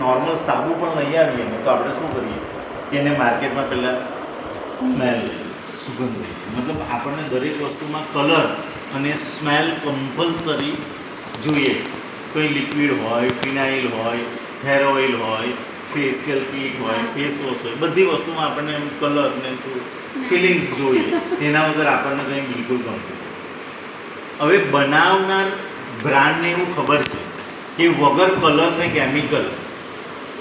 Normal સાબુ પણ લઈ આવીએ ને તો આપણે શું કરીએ કે એને માર્કેટમાં પહેલાં સ્મેલ સુગંધ લઈએ. મતલબ આપણને દરેક વસ્તુમાં કલર અને સ્મેલ કમ્પલસરી જોઈએ. કોઈ લિક્વિડ હોય, ફિનાઇલ હોય, હેર ઓઇલ હોય, ફેશિયલ કીટ હોય, ફેસ વોશ હોય, બધી વસ્તુમાં આપણને એમ કલર ને ફિલિંગ્સ જોઈએ. તેના વગર આપણને કંઈ બિલકુલ ગમતું. હવે બનાવનાર બ્રાન્ડને એવું ખબર છે કે વગર કલર ને કેમિકલ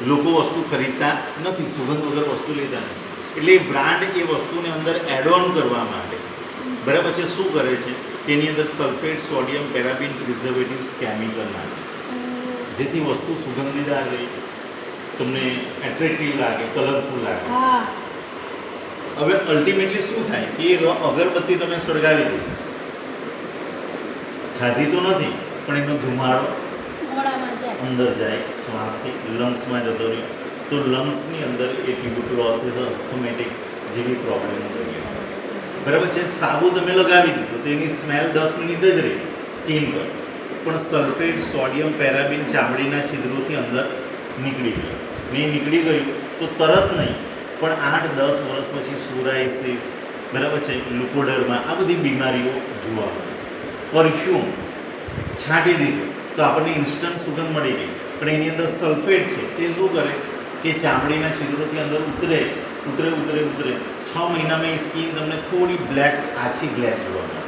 લોકો વસ્તુ ખરીદતા નથી, સુગંધ વગર વસ્તુ લેતા નથી. એટલે એ બ્રાન્ડ એ વસ્તુને અંદર એડ ઓન કરવા માટે બરાબર છે શું કરે છે કે એની અંદર સલ્ફેટ, સોડિયમ, પેરાબિન, પ્રિઝર્વેટિવ્સ, કેમિકલ નાખે જેથી વસ્તુ સુગંધીદાર રહે, તમને એટ્રેક્ટિવ લાગે, કલરફુલ લાગે. હવે અલ્ટિમેટલી શું થાય કે અગરબત્તી તમે સળગાવી દો, ખાધી તો નથી પણ એનો ધુમાડો અંદર જાય, શ્વાસથી લંગ્સમાં જતો રહે, તો લંગ્સની અંદર એ ટ્યુબરક્લોસિસ, અસ્થમેટિક જેવી પ્રોબ્લેમો થઈ. બરાબર છે. સાબુ તમે લગાવી દીધો તો એની સ્મેલ 10 મિનિટ જ રહી સ્કિન પર, પણ સલ્ફેટ, સોડિયમ, પેરાબિન ચામડીના છિદ્રોથી અંદર નીકળી ગયું. નહીં નીકળી ગયું તો તરત નહીં પણ 8-10 વર્ષ પછી સોરાઇસિસ, બરાબર છે, લ્યુકોડર્મા, આ બધી બીમારીઓ જોવા મળે. પરફ્યુમ છાંટી દીધું તો આપણને ઇન્સ્ટન્ટ સુગંધ મળી ગઈ, પણ એની અંદર સલ્ફેટ છે તે શું કરે કે ચામડીના છિદ્રોથી અંદર ઉતરે 6 મહિનામાં એ સ્કિન તમને થોડી બ્લેક, આછી બ્લેક જોવા મળે,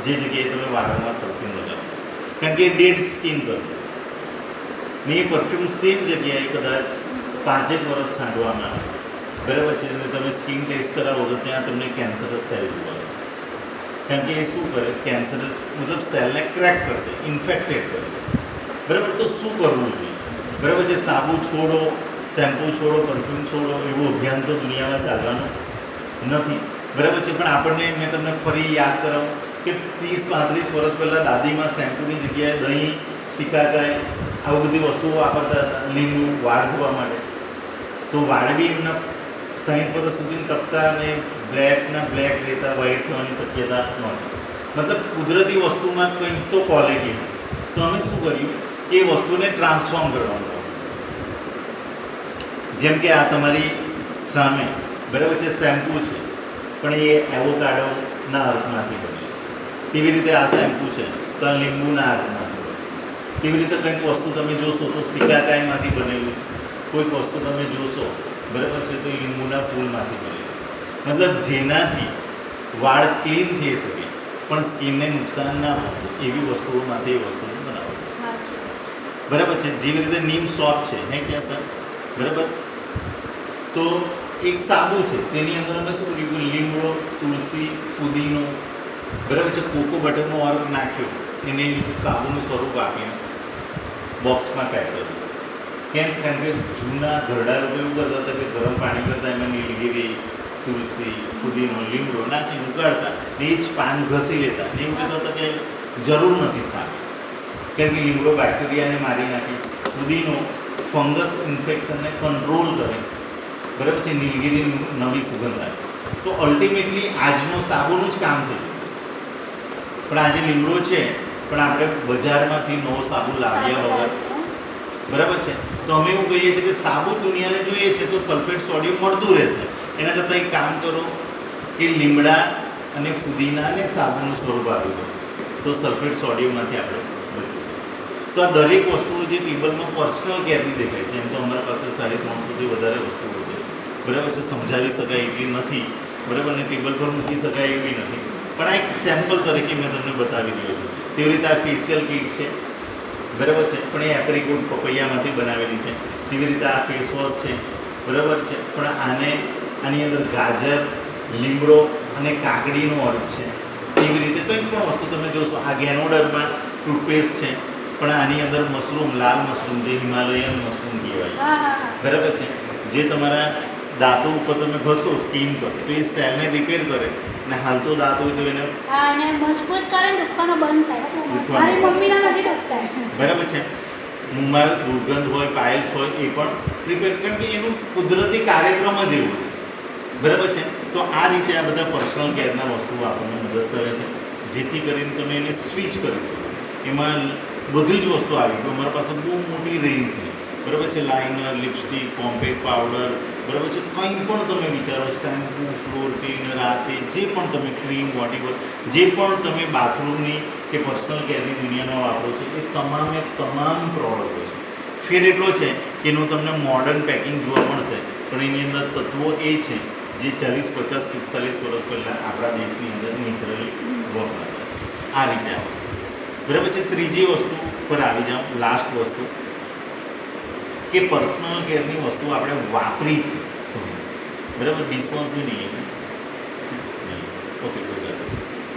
જે જગ્યાએ તમે વારંવાર પરફ્યુમ લગાવો, કારણ કે એ ડેડ સ્કિન પર. ને એ પરફ્યુમ સેમ જગ્યાએ કદાચ 5 વર્ષ છાંટવામાં આવે, બરાબર છે, અને તમે સ્કિન ટેસ્ટ કરાવો તો ત્યાં તમને કેન્સરસ સેલ જોવા મળે, કારણ કે એ શું કરે, કેન્સરસ મતલબ સેલને ક્રેક કરી દે, ઇન્ફેક્ટેડ કરી દે. બરાબર. તો શું કરવું જોઈએ? બરાબર છે. સાબુ છોડો, શેમ્પૂ છોડો, પરફ્યુમ છોડો, એવું અભિયાન તો દુનિયામાં ચાલવાનું નથી. બરાબર છે. પણ આપણને મેં તમને ફરી યાદ કરાવું કે 30-35 વર્ષ પહેલાં દાદીમાં શેમ્પૂની જગ્યાએ દહીં, સિકાકાઈ આવી બધી વસ્તુઓ વાપરતા હતા, લીંબુ વાળ ધોવા માટે. તો વાળ બી એમના 60 વર્ષ સુધી તપતા અને બ્લેક રહેતા, વ્હાઇટ થવાની શક્યતા નહોતી. મતલબ કુદરતી વસ્તુમાં કંઈક તો ક્વોલિટી હતી. તો અમે શું કર્યું કે એ વસ્તુને ટ્રાન્સફોર્મ કરવાનું પ્રોસેસ. જેમ કે આ તમારી સામે બરાબર છે શેમ્પૂ છે, પણ એ એવોકાડોના અર્કમાંથી બનેલું. તેવી રીતે આ શેમ્પૂ છે તો આ લીંબુના અર્કમાંથી બનેલું. તેવી રીતે કંઈક વસ્તુ તમે જોશો તો સિકાકાઈમાંથી બનેલું છે, કોઈક વસ્તુ તમે જોશો બરાબર છે તો લીંબુના ફૂલમાંથી બનેલું છે. મતલબ જેનાથી વાળ ક્લીન થઈ શકે પણ સ્કિનને નુકસાન ના પહોંચે એવી વસ્તુઓમાંથી એ વસ્તુને બનાવો. બરાબર છે. જેવી રીતે નીમ સોપ છે, હે ક્યાં સર? બરાબર. તો એક સાબુ છે, તેની અંદર અમે શું કર્યું, લીમડો, તુલસી, ફુદીનો, બરાબર છે, કોકો બટરનો અર્ક નાખ્યો, એને સાબુનું સ્વરૂપ આપીને બોક્સમાં પેક કર્યું. કેમ? કારણ કે જૂના ઘરડા લોકો એવું કરતા હતા કે ગરમ પાણી કરતાં એમાં નીલગીરી, તુલસી, ફુદીનો, લીમડો નાખીને ઉગાડતા ને એ જ પાન ઘસી લેતા ને એવું કહેતા હતા કે જરૂર નથી સારી, કારણ કે લીમડો બેક્ટેરિયાને મારી નાખે, ફુદીનો ફંગસ ઇન્ફેક્શનને કંટ્રોલ કરે, બરાબર છે, નીલગીરી નવી સુગંધ આવે. તો અલ્ટિમેટલી આજનો સાબુનું જ કામ થયું. પણ આજે લીમડો છે પણ આપણે બજારમાંથી નવો સાબુ લાવ્યા વગર, બરાબર છે, તો અમે એવું કહીએ છીએ કે સાબુ દુનિયાને જોઈએ છે તો સલ્ફેટ, સોડિયમ મળતું રહેશે. એના કરતાં એક કામ કરો કે લીમડા અને ફુદીનાને સાબુનું સ્વરૂપ આપી દો, તો સલ્ફેટ, સોડિયમમાંથી આપણે બચી શકીએ. તો આ દરેક વસ્તુઓ જે ટેબલમાં પર્સનલ કેરની દેખાય છે, એમ તો અમારા પાસે 350થી વધારે વસ્તુઓ છે, બરાબર છે, સમજાવી શકાય એટલી નથી, બરાબર, ને ટેબલ પર મૂકી શકાય એવી નથી, પણ આ એક સેમ્પલ તરીકે મેં તમને બતાવી રહ્યો છું. તેવી રીતે આ ફેશિયલ કીટ છે, બરાબર છે, પણ એ એપ્રિકોટ પપૈયામાંથી બનાવેલી છે. તેવી રીતે આ ફેસ વોશ છે, બરાબર છે, પણ આની અંદર ગાજર, લીમડો અને કાકડીનો અર્ક છે. તેવી રીતે કંઈ પણ વસ્તુ તમે જોશો. આ ગેનોડરમાં ટૂથપેસ્ટ છે, પણ આની અંદર મશરૂમ, લાલ મશરૂમ, જે હિમાલયન મશરૂમ કહેવાય, બરાબર છે, જે તમારા દાંતો ઉપર તમે ઘસો સ્કિન પર તો એ સેલને રિપેર કરે અને હાલતો દાંત હોય તો એને મજબૂત કરે, દુખવાનો બંધ થાય. મારી મમ્મીના નથી દુખતા, બરાબર છે. મોંમાં દુર્ગંધ હોય, પાઇલ્સ હોય એ પણ રિપેર, કારણ કે એનું કુદરતી કાર્યક્રમ જ એવો છે, બરાબર છે. તો આ રીતે આ બધા પર્સનલ કેરના વસ્તુઓ આપણને મદદ કરે છે, જેથી કરીને તમે એને સ્વિચ કરી શકો. એમાં બધી જ વસ્તુ આવી ગઈ. અમારી પાસે બહુ મોટી રેન્જ છે, બરાબર છે, લાઇનર, લિપસ્ટિક, કોમ્પેક્ટ પાવડર, બરાબર છે, કંઈ પણ તમે વિચારો, શેમ્પૂ, ફ્લોર ક્લીનર, આ તે જે પણ તમે ક્રીમ, વોટીવર જે પણ તમે બાથરૂમની કે પર્સનલ કેરની દુનિયામાં વાપરો છો એ તમામે તમામ પ્રોડક્ટો છે. ફેર એટલો છે કે એનું તમને મોડર્ન પેકિંગ જોવા મળશે, પણ એની અંદર તત્વો એ છે જે 40, 50, 45 વર્ષ પહેલાં આપણા દેશની અંદર નેચરલી વપરાતા. આ રીતે આવે છે. બરાબર છે. ત્રીજી વસ્તુ પર આવી જાઉં, લાસ્ટ વસ્તુ કે પર્સનલ કેરની વસ્તુ આપણે વાપરી છે શું, બરાબર, ડિસ્પોઝ બી નહીં ઓકે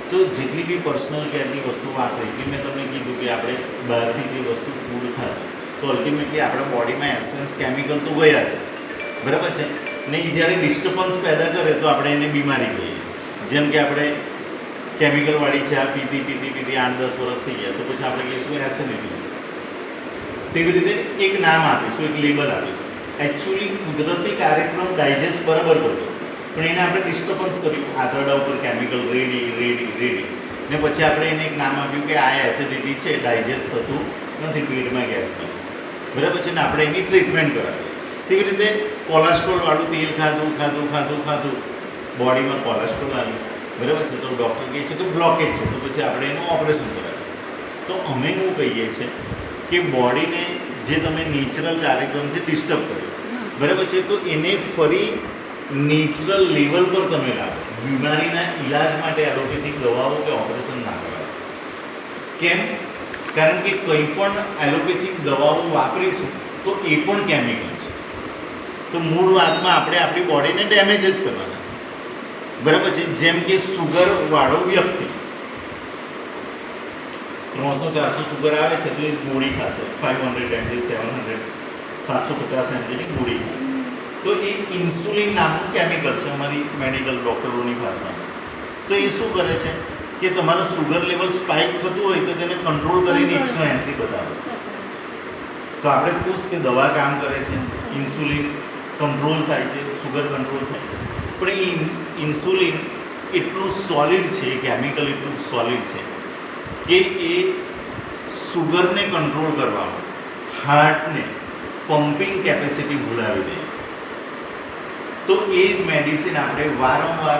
તો જેટલી બી પર્સનલ કેરની વસ્તુ વાપરી એટલે મેં તમને કીધું કે આપણે બહારથી જે વસ્તુ ફૂડ ખાતા તો અલ્ટિમેટલી આપણા બોડીમાં એસેન્સ કેમિકલ તો ગયા છે, બરાબર છે ને. એ જ્યારે ડિસ્ટર્બન્સ પેદા કરે તો આપણે એને બીમારી કહીએ છીએ. જેમ કે આપણે કેમિકલવાળી ચા પીતી 8-10 વર્ષ થઈ ગયા તો પછી આપણે કહીશું એસિડિટી છે. તેવી રીતે એક નામ આપીશું, એક લેબલ આપીશું. એકચ્યુઅલી કુદરતી કાર્યક્રમ ડાયજેસ્ટ બરાબર કર્યો પણ એને આપણે ડિસ્ટર્બન્સ કર્યું, આંતરડા ઉપર કેમિકલ રેડી ને પછી આપણે એને એક નામ આપ્યું કે આ એસિડિટી છે, ડાયજેસ્ટ થતું નથી, પેટમાં ગેસ નથી, બરાબર છે ને. આપણે એની ટ્રીટમેન્ટ કરાવી. તેવી રીતે કોલેસ્ટ્રોલવાળું તેલ ખાધું બોડીમાં કોલેસ્ટ્રોલ આવ્યું, બરાબર છે, તો ડૉક્ટર કહે છે કે બ્લોકેજ છે, તો પછી આપણે એનું ઓપરેશન કરાવીએ. તો અમે એવું કહીએ છીએ કે બોડીને જે તમે નેચરલ કાર્યક્રમથી ડિસ્ટર્બ કર્યો, બરાબર છે, તો એને ફરી નેચરલ લેવલ પર તમે લાવો. બીમારીના ઈલાજ માટે એલોપેથિક દવાઓ કે ઓપરેશન ના કરાવો. કેમ? કારણ કે કંઈ પણ એલોપેથિક દવાઓ વાપરીશું તો એ પણ કેમિકલ છે. તો મૂળ વાતમાં આપણે આપણી બોડીને ડેમેજ જ કરવાના છે, બરાબર છે. જેમ કે સુગરવાળો વ્યક્તિ 300-400 સુગર આવે છે તો એ ગોળી ખાશે, 500 mg, 700, 750 mg ની ગોળી ખાશે. તો એ ઇન્સ્યુલિન નામનું કેમિકલ છે અમારી મેડિકલ ડૉક્ટરોની ભાષામાં. તો એ શું કરે છે કે તમારું સુગર લેવલ સ્પાઇક થતું હોય તો તેને કંટ્રોલ કરીને 180 બતાવે. તો આપણે ખુશ કે દવા કામ કરે છે, ઇન્સ્યુલિન કંટ્રોલ થાય છે, સુગર કંટ્રોલ થાય છે. પણ એ ઇન્સ્યુલિન એટલું સોલિડ છે, કેમિકલ એટલું સોલિડ છે કે એ સુગરને કંટ્રોલ કરવામાં હાર્ટને પમ્પિંગ કેપેસિટી ભૂલાવી દે છે. તો એ મેડિસિન આપણે વારંવાર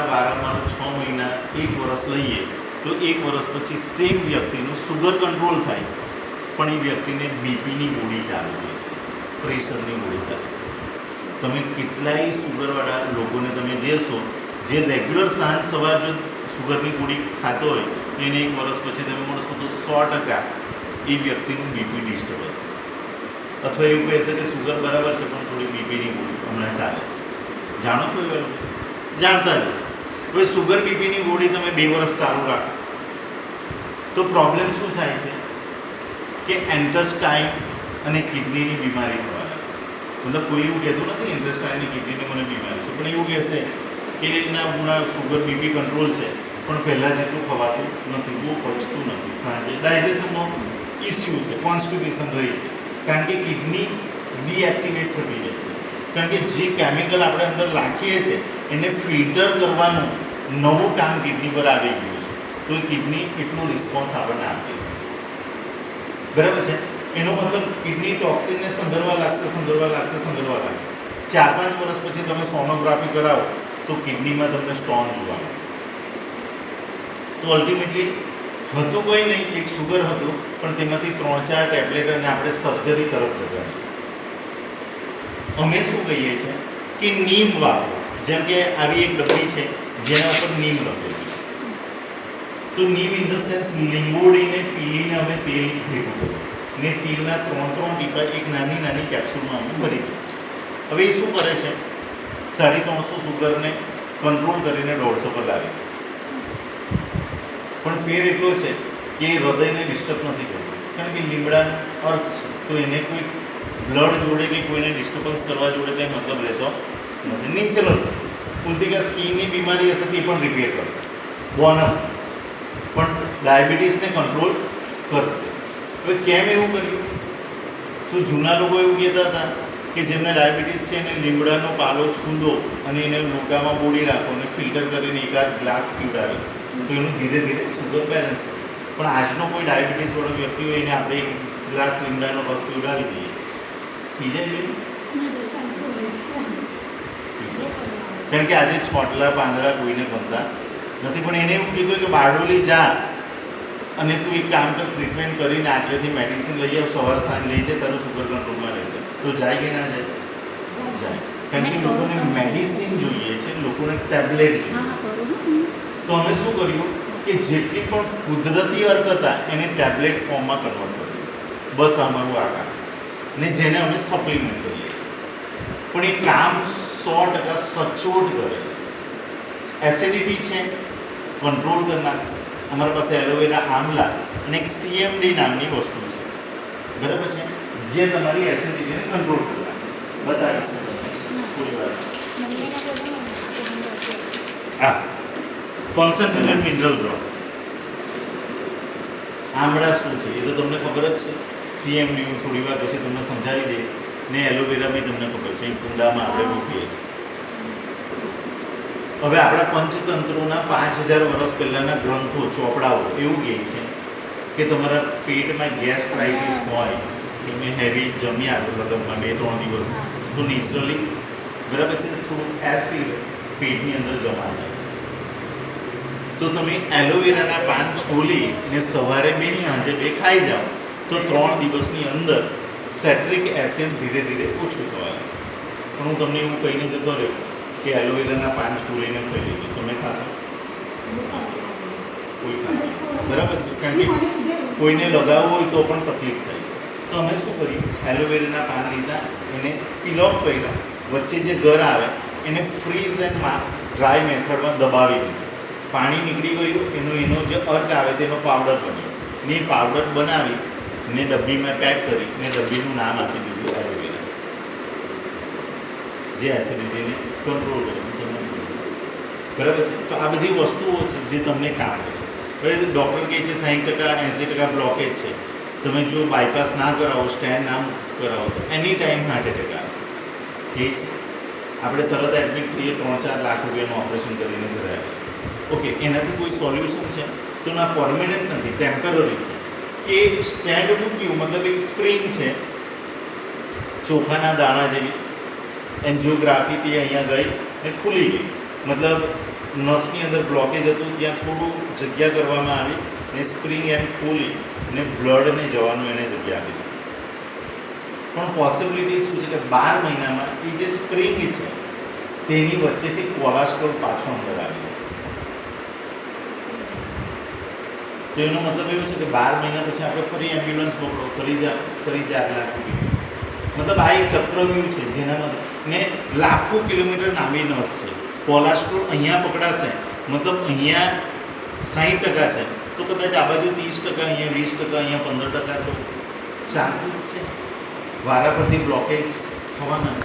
6 મહિના 1 વર્ષ લઈએ તો 1 વર્ષ પછી સેમ વ્યક્તિનું સુગર કંટ્રોલ થાય પણ એ વ્યક્તિને બીપીની ગોળી ચાલુ થઈ, પ્રેશરની ગોળી ચાલુ. તમે કેટલાય સુગરવાળા લોકોને તમે જોશો જે રેગ્યુલર સાંજ સવાર જો સુગરની ગોળી ખાતો હોય તો એને 1 વર્ષ પછી તમે મળશો તો 100% એ વ્યક્તિનું બીપી ડિસ્ટર્બ હશે. અથવા એવું કહેશે કે સુગર બરાબર છે પણ થોડી બીપીની ગોળી હમણાં ચાલે. જાણો છો એ જાણતા જ. હવે સુગર બીપીની ગોળી તમે 2 વર્ષ ચાલુ રાખો તો પ્રોબ્લેમ શું થાય છે કે ઇન્ટેસ્ટાઇન અને કિડનીની બીમારી થવા લાગે. મતલબ કોઈ એવું કહેતું નથી ઇન્ટેસ્ટાઇન અને કિડનીની મને બીમારી છે, પણ એવું કહેશે કે ના હમણાં સુગર બીપી કંટ્રોલ છે પણ પહેલાં જેટલું ખવાતું નથી, બહુ પચતું નથી, સાંજે ડાયજેશનનો ઇસ્યુ છે, કોન્સ્ટિપેશન રહી છે, કારણ કે કિડની ડીએક્ટિવેટ થતી જાય છે. કારણ કે જે કેમિકલ આપણે અંદર નાખીએ છીએ એને ફિલ્ટર કરવાનું નવું કામ કિડની પર આવી ગયું છે, તો એ કિડની એટલું રિસ્પોન્સ આપણને આપે છે, બરાબર છે. એનો મતલબ કિડની ટોક્સિનને સંગ્રહવા લાગશે. 4-5 વર્ષ પછી તમે સોનોગ્રાફી કરાવો તો કિડનીમાં તમને સ્ટોન જોવા મળશે. તો અલ્ટિમેટલી હતું કોઈ નહીં, એક સુગર હતું પણ તેમાંથી 3-4 ટેબ્લેટ અને આપણે સર્જરી તરફ જતા. અમે શું કહીએ છીએ કે નીમ વાપરો. જેમ કે આવી એક ડબ્બી છે જેના ઉપર નીમ લખેલું છે, તો નીમ ઇન ધ સેન્સ લીંબોડીને પીલીને અમે તેલ ભેગું કર્યું ને તેલના 3 ટીપા એક નાની કેપ્સ્યુલમાં અમે ભરી દીધું. હવે એ શું કરે છે 350 સુગરને કંટ્રોલ કરીને 150 પર લાવી. પણ ફેર એટલો છે કે હૃદયને ડિસ્ટર્બ નથી કરતું, કારણ કે લીમડાનો અર્થ છે તો એને કોઈ બ્લડ જોડે કે કોઈને ડિસ્ટર્બન્સ કરવા જોડે કંઈ મતલબ રહેતો નથી. નેચરલ ઉલટી કે સ્કિનની બીમારી હશે તે પણ રિપેર કરશે, બોનસ. પણ ડાયાબિટીસને કંટ્રોલ કરશે. હવે કેમ એવું કર્યું? તો જૂના લોકો એવું કહેતા હતા કે જેમને ડાયાબિટીસ છે એને લીમડાનો પાલો છૂંદો અને એને લોટામાં બોળી રાખો અને ફિલ્ટર કરીને એકાદ ગ્લાસ પીવડાવે તો એનું ધીરે ધીરે સુગર બેલેન્સ થાય. પણ આજનો કોઈ ડાયાબિટીસવાળો વ્યક્તિ હોય એને આપણે એક ગ્લાસ લીમડાનો રસ પીવડાવી દઈએ થઈ જાય બેન? નથી ચાલતું હોય. કારણ કે આજે છોટલા પાંદડા કોઈને ગમતા નથી, પણ એને એવું કીધું કે બારડોલી જા અને તું એક કામ કર, ટ્રીટમેન્ટ કરીને આટલેથી મેડિસિન લઈ આવ, સવાર સાંજ લઈ જાય, તારું સુગર કંટ્રોલમાં રહેશે. તો જાય કે ના જાય? જાય. કારણ કે લોકોને મેડિસિન જોઈએ છે, લોકોને ટેબ્લેટ જોઈએ. હા બરોબર. તો અમે શું કર્યું કે જેટલી પણ કુદરતી અર્ક હતા એને ટેબ્લેટ ફોર્મમાં કન્વર્ટ કર્યું. બસ અમારું આ કામ. ને જેને અમે સપ્લિમેન્ટ કરીએ, પણ એ કામ 100% સચોટ કરે છે. એસિડિટી છે કંટ્રોલ કરી નાખશે. અમારી પાસે એલોવેરા આમલા અને એક CMD નામની વસ્તુ છે, બરાબર છે, જે તમારી એસિડિટીને કંટ્રોલ કરી નાખે. બતાવીશ તમને થોડી વાર. મમ્મીના બોલો ને હા, કોન્સન્ટ્રેટેડ મિનરલ ડ્રોપ. આમળા શું છે એ તો તમને ખબર જ છે. CMD હું થોડી વાર પછી તમને સમજાવી દઈશ. ને એલોવેરા બી તમને ખબર છે, એ કુંડામાં આપણે મૂકીએ છીએ. હવે આપણા પંચતંત્રોના 5000 વર્ષ પહેલાના ગ્રંથો, ચોપડાઓ એવું કહે છે કે તમારા પેટમાં ગેસ્ટ્રાઇટિસ હોય, તમે હેવી જમ્યા તો લગભગ 2-3 દિવસ, તો નેચરલી બરાબર છે થોડું એસિડ પેટની અંદર જમા થાય. તો તમે એલોવેરાના પાન છોલી ને સવારે 2 સાંજે 2 ખાઈ જાઓ તો 3 દિવસની અંદર સેટ્રિક એસિડ ધીરે ધીરે ઓછું થવા લાગે. પણ હું તમને એવું કહીને જતો રહ્યો કે એલોવેરાના પાન છોલીને ખાઈ લેજો, તમે ખાશો? કોઈ ખાશે? બરાબર છે, કારણ કે કોઈને લગાવવું હોય તો પણ તકલીફ થાય. તો અમે શું કર્યું, એલોવેરાના પાન લીધા, એને પીલ ઓફ કર્યા, વચ્ચે જે ગર આવે એને ફ્રીઝ એન્ડ ડ્રાય મેથડમાં દબાવી દીધું. પાણી નીકળી ગયું, એનો જે અર્ક આવે તેનો પાવડર બન્યો. ને પાવડર બનાવી ને ડબ્બીમાં પેક કરી ને ડબ્બીનું નામ આપી દીધું એલોવેરા, જે એસિડિટીને કંટ્રોલ કરે. બરાબર છે. તો આ બધી વસ્તુઓ છે જે તમને કામ કરે. હવે ડૉક્ટર કહે છે 60% 80% બ્લોકેજ છે, તમે જો બાયપાસ ના કરાવો, સ્ટેન્ડ ના કરાવો તો એની ટાઈમ હાર્ટ એટેક આવશે. એ છે આપણે તરત એડમિટ થઈએ, 3-4 લાખ રૂપિયાનું ઓપરેશન કરીને ઘરે આવે. ઓકે, એનાથી કોઈ સોલ્યુશન છે તો ના, પરમેનન્ટ નથી, ટેમ્પરરી છે. કે સ્ટેન્ડ મૂક્યું મતલબ એક સ્પ્રિંગ છે ચોખાના દાણા જેવી, એન્જિયોગ્રાફીથી અહીંયા ગઈ ને ખુલી ગઈ, મતલબ નસની અંદર બ્લોકેજ હતું, ત્યાં થોડું જગ્યા કરવામાં આવી ને સ્પ્રિંગ એમ ખોલી ને બ્લડને જવાનું એને જગ્યા આપી દીધી. પણ પોસિબિલિટી શું છે કે 12 મહિનામાં એ જે સ્પ્રિંગ છે તેની વચ્ચેથી કોલેસ્ટ્રોલ પાછો અંદર આવી જાય. તો એનો મતલબ એવો છે કે 12 મહિના પછી આપણે ફરી એમ્બ્યુલન્સ પકડો, ફરી 4 લાખ રૂપિયા. મતલબ આ એક ચક્રવ્યૂહ છે જેના ને લાખો કિલોમીટર લાંબી નસ છે. કોલેસ્ટ્રોલ અહીંયા પકડાશે, મતલબ અહીંયા 60% છે તો કદાચ આ બાજુ 30%, અહીંયા 20%, અહીંયા 15%, તો ચાન્સીસ છે વારા પરથી બ્લોકેજ થવાના.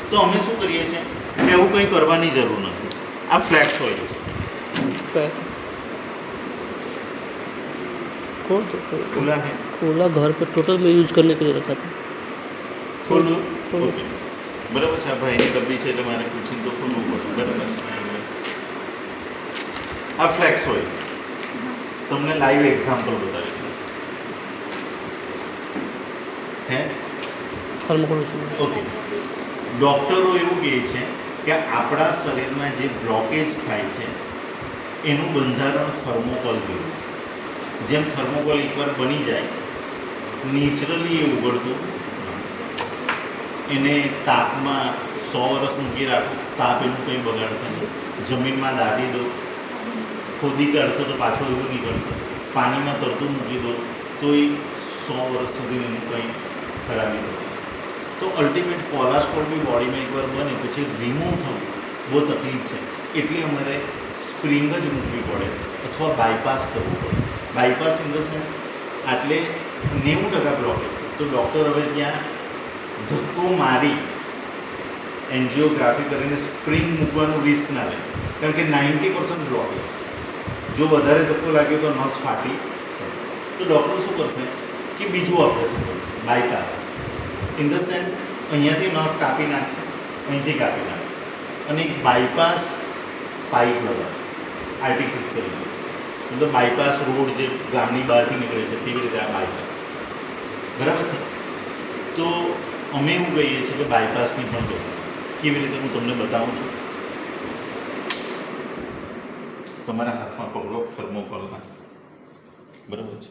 તો અમે શું કરીએ છીએ કે એવું કંઈ કરવાની જરૂર નથી. આ ફ્લેક્સ ઓઇલ છે, खुला है, ओला घर पे टोटल में यूज करने के लिए रखा था. ખોલું ખોલું. ઓકે બરાબર છે. આ ભાઈની ડબ્બી છે એટલે મારે પૂછીને તો ખોલવું પડે. બરાબર છે. આ ફ્લેક્સ ઓઇલ તમને લાઈવ એક્ઝામ્પલ બતાવી દઉં. હે थर्मोकोल ઓકે, ડૉક્ટરો એવું કહે છે કે આપણા શરીરમાં જે બ્લોકેજ થાય છે એનું બંધારણ થર્મોકોલ જેવું છે. જેમ થર્મોકોલ એકવાર બની જાય નેચરલી એ ઉગડતું, એને તાપમાં 100 વર્ષ મૂકી રાખો, તાપ એનું કંઈ બગાડશે નહીં. જમીનમાં દાટી દો, ખોદી કાઢશો તો પાછો એવું નીકળશે. પાણીમાં તરતું મૂકી દો તો એ 100 વર્ષ સુધી એનું કંઈ ખરાબી થશે. તો અલ્ટિમેટ કોલેસ્ટ્રોલ બી બોડીમાં એકવાર બને પછી રિમૂવ થવું બહુ તકલીફ છે. એટલે અમારે સ્પ્રિંગ જ મૂકવી પડે અથવા બાયપાસ કરવું પડે. બાયપાસ ઇન ધ સેન્સ આટલે 90% બ્લોકેજ છે તો ડૉક્ટર હવે ત્યાં ધક્કો મારી એન્જિયોગ્રાફી કરીને સ્પ્રિંગ મૂકવાનું રિસ્ક ના લે, કારણ કે 90% બ્લોકેજ છે. જો વધારે ધક્કો લાગ્યો તો નસ ફાટી શકે. તો ડૉક્ટર શું કરશે કે બીજું ઓપરેશન કરશે, બાયપાસ ઇન ધ સેન્સ અહીંયાથી નસ કાપી નાખશે, અહીંથી કાપી નાખશે અને એક બાયપાસ પાઇપ લગાવશે આર્ટિફિશિયલ. મતલબ બાયપાસ રોડ જે ગામની બહારથી નીકળે છે તેવી રીતે આ બાયપાસ, બરાબર છે. તો અમે એવું કહીએ છીએ કે બાયપાસની પણ કરો. કેવી રીતે હું તમને બતાવું છું. તમારા હાથમાં પકડો થર્મોકોલમાં, બરાબર છે.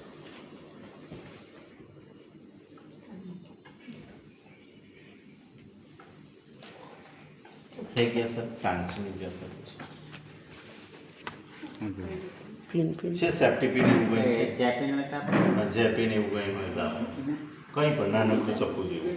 થઈ ગયા સર, કાંચની જે અસર पिन पिन છે સેફ્ટી પિન એવું કંઈ છે, જેપિંગ લગતા જેપિન એવું કંઈ હોય તો આપો. કંઈ પણ નાનકડું ચપ્પુ જેવું.